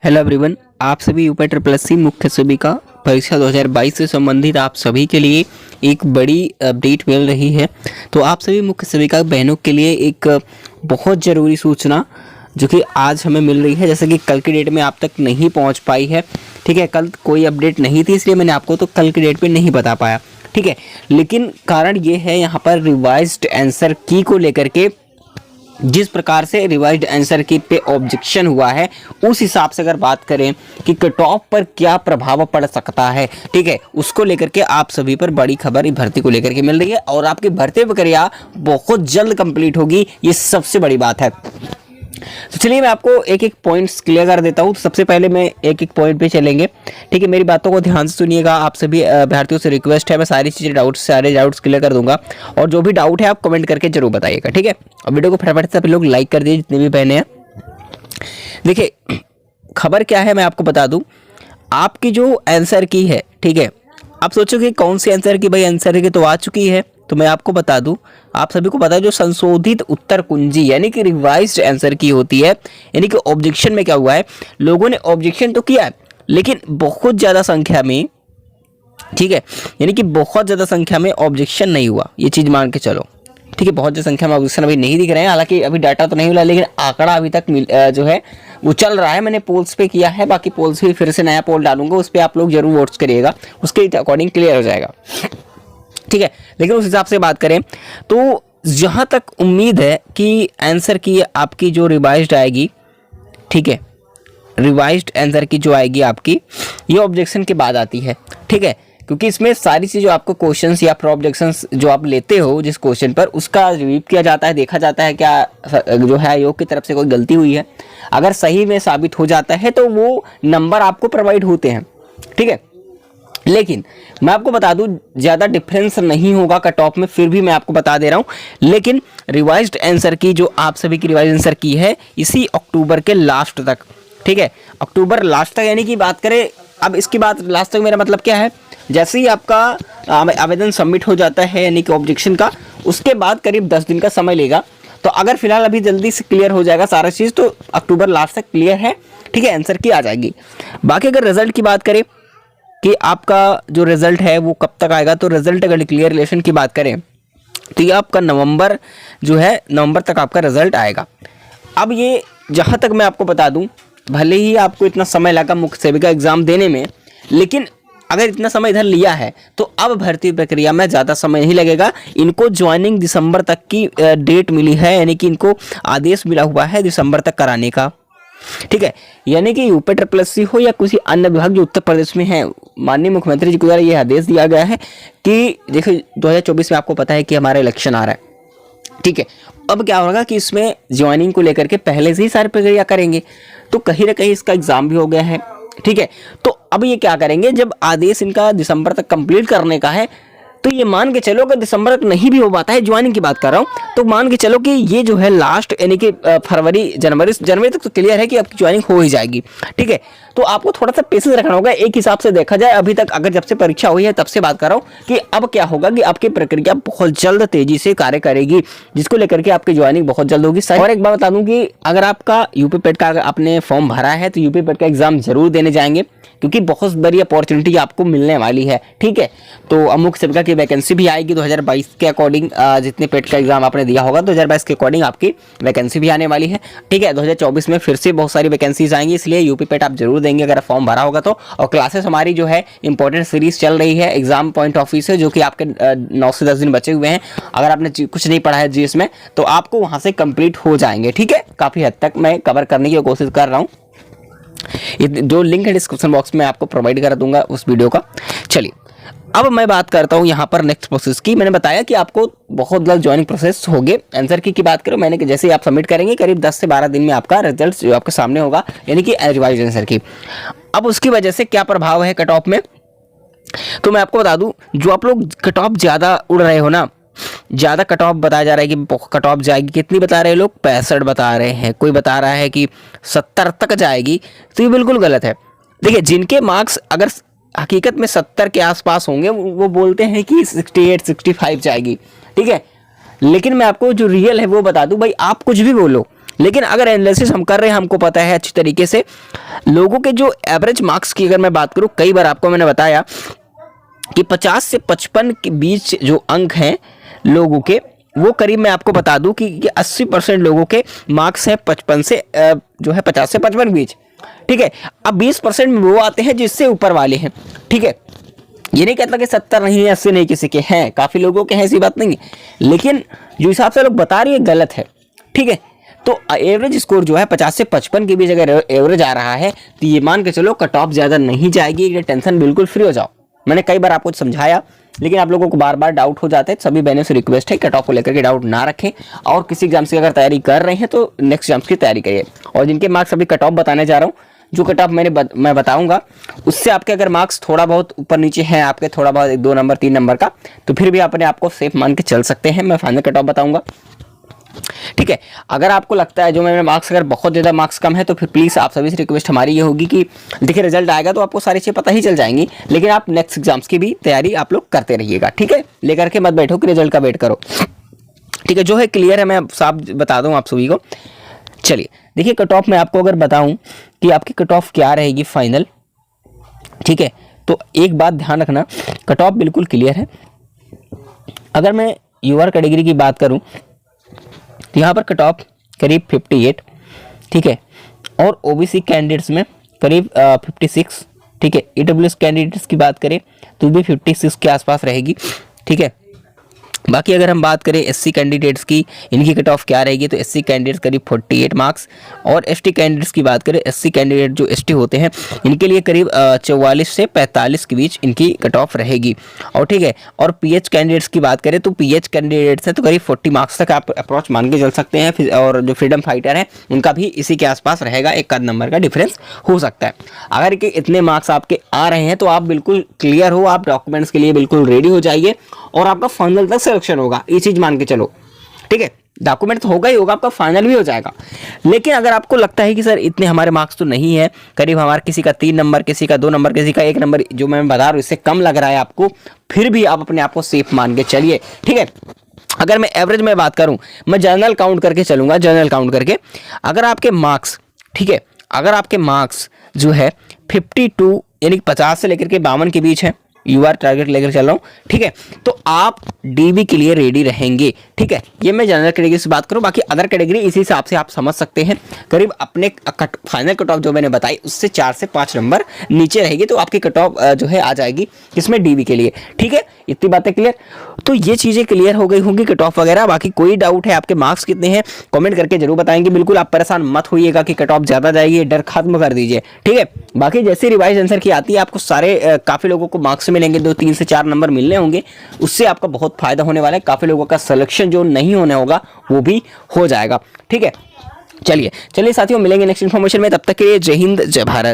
Hello everyone, आप सभी UP triple SC मुख्य सेविका परीक्षा 2022 से संबंधित आप सभी के लिए एक बड़ी अपडेट मिल रही है। तो आप सभी मुख्य सेविका बहनों के लिए एक बहुत ज़रूरी सूचना जो कि आज हमें मिल रही है, जैसे कि कल की डेट में आप तक नहीं पहुंच पाई है। ठीक है, कल कोई अपडेट नहीं थी इसलिए मैंने आपको तो कल की डेट पे नहीं बता पाया। ठीक है, लेकिन कारण ये है यहाँ पर रिवाइज्ड आंसर की को लेकर के जिस प्रकार से रिवाइज्ड आंसर की पे ऑब्जेक्शन हुआ है, उस हिसाब से अगर बात करें कि कट ऑफ पर क्या प्रभाव पड़ सकता है, ठीक है, उसको लेकर के आप सभी पर बड़ी खबर भर्ती को लेकर के मिल रही है और आपकी भर्ती प्रक्रिया बहुत जल्द कंप्लीट होगी, ये सबसे बड़ी बात है। तो चलिए मैं आपको एक एक पॉइंट्स क्लियर कर देता हूँ। तो सबसे पहले मैं एक एक पॉइंट पे चलेंगे। ठीक है, मेरी बातों को ध्यान से सुनिएगा। आप सभी अभ्यर्थियों से रिक्वेस्ट है, मैं सारी चीज़ें सारे डाउट्स क्लियर कर दूंगा और जो भी डाउट है आप कमेंट करके जरूर बताइएगा। ठीक है, और वीडियो को फटाफट से आप लोग लाइक कर दीजिए जितने भी बहने हैं। देखिए खबर क्या है मैं आपको बता दूं। आपकी जो आंसर की है, ठीक है, आप सोचोगे कौन सी आंसर की, भाई आंसर की तो आ चुकी है। तो मैं आपको बता दूं, आप सभी को पता है जो संशोधित उत्तर कुंजी यानी कि रिवाइज्ड आंसर की होती है, यानी कि ऑब्जेक्शन में क्या हुआ है, लोगों ने ऑब्जेक्शन तो किया है लेकिन बहुत ज़्यादा संख्या में, ठीक है, यानी कि बहुत ज़्यादा संख्या में ऑब्जेक्शन नहीं हुआ, ये चीज़ मान के चलो। ठीक है, बहुत ज़्यादा संख्या में ऑब्जेक्शन अभी नहीं दिख रहे हैं, हालांकि अभी डाटा तो नहीं मिला लेकिन आंकड़ा अभी तक जो है वो चल रहा है। मैंने पोल्स पे किया है, बाकी पोल्स भी फिर से नया पोल डालूंगा, उस पर आप लोग जरूर वोट्स करिएगा, उसके अकॉर्डिंग क्लियर हो जाएगा। ठीक है, लेकिन उस हिसाब से बात करें तो जहाँ तक उम्मीद है कि आंसर की आपकी जो रिवाइज्ड आएगी, ठीक है, रिवाइज्ड आंसर की जो आएगी आपकी, ये ऑब्जेक्शन के बाद आती है। ठीक है, क्योंकि इसमें सारी चीज़ जो आपको क्वेश्चंस या फिर ऑब्जेक्शंस जो आप लेते हो जिस क्वेश्चन पर, उसका रिव्यू किया जाता है, देखा जाता है क्या जो है आयोग की तरफ से कोई गलती हुई है। अगर सही में साबित हो जाता है तो वो नंबर आपको प्रोवाइड होते हैं। ठीक है, लेकिन मैं आपको बता दूं ज़्यादा डिफरेंस नहीं होगा कट ऑफ में, फिर भी मैं आपको बता दे रहा हूं। लेकिन रिवाइज्ड आंसर की जो आप सभी की रिवाइज्ड आंसर की है इसी अक्टूबर के लास्ट तक, ठीक है, अक्टूबर लास्ट तक, यानी कि बात करें अब इसकी बात लास्ट तक मेरा मतलब क्या है, जैसे ही आपका आवेदन सबमिट हो जाता है यानी कि ऑब्जेक्शन का, उसके बाद करीब 10 दिन का समय लेगा। तो अगर फिलहाल अभी जल्दी से क्लियर हो जाएगा सारा चीज़ तो अक्टूबर लास्ट तक क्लियर है। ठीक है, आंसर की आ जाएगी। बाकी अगर रिजल्ट की बात करें कि आपका जो रिजल्ट है वो कब तक आएगा, तो रिजल्ट अगर क्लियरेशन की बात करें तो ये आपका नवंबर जो है, नवंबर तक आपका रिजल्ट आएगा। अब ये जहाँ तक मैं आपको बता दूं, भले ही आपको इतना समय लगा मुख्य सेविका एग्जाम देने में, लेकिन अगर इतना समय इधर लिया है तो अब भर्ती प्रक्रिया में ज़्यादा समय नहीं लगेगा। इनको ज्वाइनिंग दिसंबर तक की डेट मिली है, यानी कि इनको आदेश मिला हुआ है दिसंबर तक कराने का। ठीक है, यानी कि यूपी ट्रिपल एससी हो या किसी अन्य विभाग जो उत्तर प्रदेश में है, माननीय मुख्यमंत्री जी के द्वारा यह आदेश दिया गया है कि देखिए 2024 में आपको पता है कि हमारा इलेक्शन आ रहा है। ठीक है, अब क्या होगा कि इसमें ज्वाइनिंग को लेकर के पहले से ही सारी प्रक्रिया करेंगे, तो कहीं ना कहीं इसका एग्जाम भी हो गया है। ठीक है, तो अब ये क्या करेंगे, जब आदेश इनका दिसंबर तक कंप्लीट करने का है तो ये मान के चलो अगर दिसंबर तक नहीं भी हो पाता है, ज्वाइनिंग की बात कर रहा हूँ, तो मान के चलो कि ये जो है लास्ट यानी कि फरवरी जनवरी तक तो क्लियर है कि आपकी ज्वाइनिंग हो ही जाएगी। ठीक है, तो आपको थोड़ा सा पेशेंस रखना होगा। एक हिसाब से देखा जाए अभी तक अगर जब से परीक्षा हुई है तब से बात कर रहा हूँ कि अब क्या होगा कि आपकी प्रक्रिया बहुत जल्द तेजी से कार्य करेगी, जिसको लेकर के आपकी ज्वाइनिंग बहुत जल्द होगी। और एक बात बता दूं कि अगर आपका यूपी पेट का अगर आपने फॉर्म भरा है तो यूपी पेट का एग्जाम जरूर देने जाएंगे, क्योंकि बहुत बड़ी अपॉर्चुनिटी आपको मिलने वाली है। ठीक है, तो मुख्य सेविका की वैकेंसी भी आएगी 2022 के अकॉर्डिंग, जितने पेट का एग्जाम आपने दिया होगा 2022 के अकॉर्डिंग आपकी वैकेंसी भी आने वाली है। ठीक है, 2024 में फिर से बहुत सारी वैकेंसीज आएंगी, इसलिए यूपी पेट आप जरूर देंगे अगर फॉर्म भरा होगा तो। और क्लासेस हमारी जो है इंपॉर्टेंट सीरीज चल रही है एग्जाम पॉइंट ऑफ व्यू से, जो कि आपके 9 से 10 दिन बचे हुए हैं। अगर आपने कुछ नहीं पढ़ा है जीएस में तो आपको वहां से कंप्लीट हो जाएंगे। ठीक है, काफी हद तक मैं कवर करने की कोशिश कर रहा हूँ। जो लिंक है डिस्क्रिप्शन बॉक्स में आपको प्रोवाइड कर दूंगा उस वीडियो का। चलिए अब मैं बात करता हूं यहाँ पर नेक्स्ट प्रोसेस की। मैंने बताया कि आपको बहुत जल्द ज्वाइनिंग प्रोसेस होगे। आंसर की बात करो, मैंने कि जैसे ही आप सबमिट करेंगे करीब 10 से 12 दिन में आपका रिजल्ट जो आपके सामने होगा, यानी कि रिवाइज आंसर की। अब उसकी वजह से क्या प्रभाव है कट ऑफ में, तो मैं आपको बता दूं, जो आप लोग कट ऑफ ज़्यादा उड़ रहे हो ना, ज़्यादा कट ऑफ बताया जा रहा है कि कट ऑफ जाएगी, कितनी बता रहे हैं लोग, 65 बता रहे हैं, कोई बता रहा है कि 70 तक जाएगी, तो ये बिल्कुल गलत है। देखिए जिनके मार्क्स अगर हकीकत में 70 के आसपास होंगे वो बोलते हैं कि 68 65 जाएगी। ठीक है, लेकिन मैं आपको जो रियल है वो बता दूं, भाई आप कुछ भी बोलो लेकिन अगर एनालिसिस हम कर रहे हैं, हमको पता है अच्छी तरीके से लोगों के जो एवरेज मार्क्स की अगर मैं बात करूं, कई बार आपको मैंने बताया कि 50 से 55 के बीच जो अंक हैं लोगों के, वो करीब मैं आपको बता दूं कि 80% लोगों के मार्क्स हैं 55 से जो है 50 से 55 के बीच, ठीक है। अब 20% में वो आते हैं जिससे ऊपर वाले हैं, ठीक है। ये नहीं कहता कि 70 नहीं है, 80 नहीं, किसी के हैं, काफ़ी लोगों के हैं, ऐसी बात नहीं है, लेकिन जो हिसाब से लोग बता रहे हैं गलत है, ठीक है। तो एवरेज स्कोर जो है 50 से 55 के बीच अगर एवरेज आ रहा है तो ये मान के चलो कट ऑफ ज़्यादा नहीं जाएगी, ये टेंशन बिल्कुल फ्री हो जाओ। मैंने कई बार आपको समझाया, लेकिन आप लोगों को बार बार डाउट हो जाते हैं। सभी बहनों से रिक्वेस्ट है कट ऑफ को लेकर के डाउट ना रखें, और किसी एग्जाम की अगर तैयारी कर रहे हैं तो नेक्स्ट एग्जाम्स की तैयारी करिए। और जिनके मार्क्स अभी कट ऑफ बताने जा रहा हूँ, जो कट ऑफ मैं बताऊंगा उससे आपके अगर मार्क्स थोड़ा बहुत ऊपर नीचे हैं आपके, थोड़ा बहुत 1-2 नंबर 3 नंबर का, तो फिर भी अपने आपको सेफ मान के चल सकते हैं। मैं फाइनल कट ऑफ बताऊंगा, ठीक है। अगर आपको लगता है जो मेरे मार्क्स अगर बहुत ज़्यादा मार्क्स कम है तो फिर प्लीज़ आप सभी से रिक्वेस्ट हमारी ये होगी कि देखिए रिजल्ट आएगा तो आपको सारी चीज़ें पता ही चल जाएंगी, लेकिन आप नेक्स्ट एग्जाम्स की भी तैयारी आप लोग करते रहिएगा, ठीक है। लेकर के मत बैठो कि रिजल्ट का वेट करो, ठीक है। जो है क्लियर है, मैं साफ बता दूँ आप सभी को। चलिए देखिए, कट ऑफ मैं आपको अगर बताऊँ कि आपकी कट ऑफ क्या रहेगी फाइनल, ठीक है, तो एक बात ध्यान रखना, कट ऑफ बिल्कुल क्लियर है। अगर मैं यूआर कैटेगरी की बात करूँ तो यहाँ पर कट ऑफ करीब 58, ठीक है, और ओबीसी कैंडिडेट्स में करीब 56, ठीक है। ईडब्ल्यूएस कैंडिडेट्स की बात करें तो भी 56 के आसपास रहेगी, ठीक है। बाकी अगर हम बात करें एससी कैंडिडेट्स की, इनकी कट ऑफ क्या रहेगी, तो एससी कैंडिडेट्स करीब 48 मार्क्स, और एसटी कैंडिडेट्स की बात करें, एससी कैंडिडेट जो एसटी होते हैं इनके लिए करीब 44 से 45 के बीच इनकी कट ऑफ रहेगी, और ठीक है। और पीएच कैंडिडेट्स की बात करें तो पीएच कैंडिडेट्स हैं तो करीब 40 मार्क्स तक आप अप्रोच मान के चल सकते हैं। और जो फ्रीडम फाइटर है उनका भी इसी के आसपास रहेगा, एक आध नंबर का डिफरेंस हो सकता है। अगर कि इतने मार्क्स आपके आ रहे हैं तो आप बिल्कुल क्लियर हो, आप डॉक्यूमेंट्स के लिए बिल्कुल रेडी हो जाइए, और आपका फाइनल तक सिलेक्शन होगा, ये चीज मान के चलो, ठीक है। डॉक्यूमेंट तो होगा ही होगा, आपका फाइनल भी हो जाएगा। लेकिन अगर आपको लगता है कि सर इतने हमारे मार्क्स तो नहीं है, करीब हमारे किसी का 3 नंबर, किसी का 2 नंबर, किसी का 1 नंबर, जो मैं बता रहा हूँ इससे कम लग रहा है आपको, फिर भी आप अपने आप को सेफ मान के चलिए, ठीक है। अगर मैं एवरेज में बात करूं, मैं जनरल काउंट करके चलूंगा, जनरल काउंट करके अगर आपके मार्क्स, ठीक है, अगर आपके मार्क्स जो है 52 यानी 50 से लेकर के 52 के बीच है, यूआर टारगेट लेकर चल रहा हूँ, ठीक है, तो आप डीबी के लिए रेडी रहेंगे, ठीक है। ये मैं जनरल कैटेगरी से बात करूँ, बाकी अदर कैटेगरी इसी हिसाब से आप समझ सकते हैं, करीब अपने फाइनल कट ऑफ जो मैंने बताई उससे 4 से 5 नंबर नीचे रहेगी, तो आपकी कट ऑफ जो है आ जाएगी किसमें, डीबी के लिए, ठीक है। इतनी बातें क्लियर, तो ये चीज़ें क्लियर हो गई होंगी कट ऑफ वगैरह। बाकी कोई डाउट है आपके मार्क्स कितने हैं कमेंट करके जरूर बताएंगे। बिल्कुल आप परेशान मत होइएगा कि कट ऑफ ज़्यादा जाएगी, डर खत्म कर दीजिए, ठीक है। बाकी जैसे रिवाइज आंसर की आती है आपको सारे काफ़ी लोगों को मार्क्स मिलेंगे, 2, 3 से 4 नंबर मिलने होंगे, उससे आपका बहुत फायदा होने वाला है। काफ़ी लोगों का सिलेक्शन जो नहीं होने होगा वो भी हो जाएगा, ठीक है। चलिए साथियों, मिलेंगे नेक्स्ट इन्फॉर्मेशन में, तब तक के लिए जय हिंद जय भारत।